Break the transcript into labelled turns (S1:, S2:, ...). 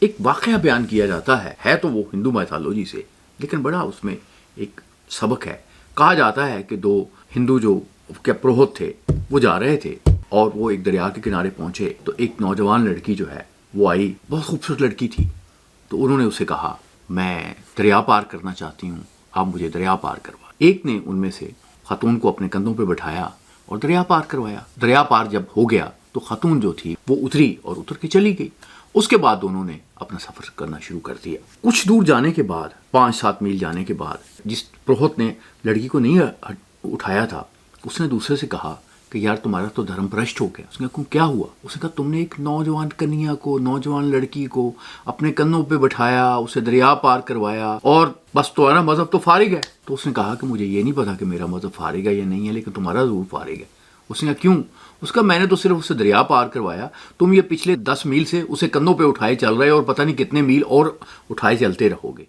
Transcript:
S1: ایک واقعہ بیان کیا جاتا ہے تو وہ ہندو میتھالوجی سے، لیکن بڑا اس میں ایک سبق ہے۔ کہا جاتا ہے کہ دو ہندو جو پروہت تھے وہ جا رہے تھے اور وہ ایک دریا کے کنارے پہنچے تو ایک نوجوان لڑکی جو ہے وہ آئی، بہت خوبصورت لڑکی تھی، تو انہوں نے اسے کہا میں دریا پار کرنا چاہتی ہوں، آپ مجھے دریا پار کروا۔ ایک نے ان میں سے خاتون کو اپنے کندھوں پہ بٹھایا اور دریا پار کروایا۔ دریا پار جب ہو گیا تو خاتون جو تھی وہ اتری اور اتر کے چلی گئی۔ اس کے بعد دونوں نے اپنا سفر کرنا شروع کر دیا۔ کچھ دور جانے کے بعد، 5-7 میل جانے کے بعد، جس پروہت نے لڑکی کو نہیں اٹھایا تھا اس نے دوسرے سے کہا کہ یار تمہارا تو دھرم بھرشٹ ہو گیا۔ اس نے کہا کیا ہوا؟ اس نے کہا تم نے ایک نوجوان کنیا کو، نوجوان لڑکی کو اپنے کندھوں پہ بٹھایا، اسے دریا پار کروایا اور بس تمہارا مذہب تو فارغ ہے۔ تو اس نے کہا کہ مجھے یہ نہیں پتا کہ میرا مذہب فارغ ہے یا نہیں ہے، لیکن تمہارا ضرور فارغ ہے۔ اس نے کہا کیوں؟ اس کا میں نے تو صرف اسے دریا پار کروایا، تم یہ پچھلے 10 میل سے اسے کندھوں پہ اٹھائے چل رہے ہو اور پتہ نہیں کتنے میل اور اٹھائے چلتے رہو گے۔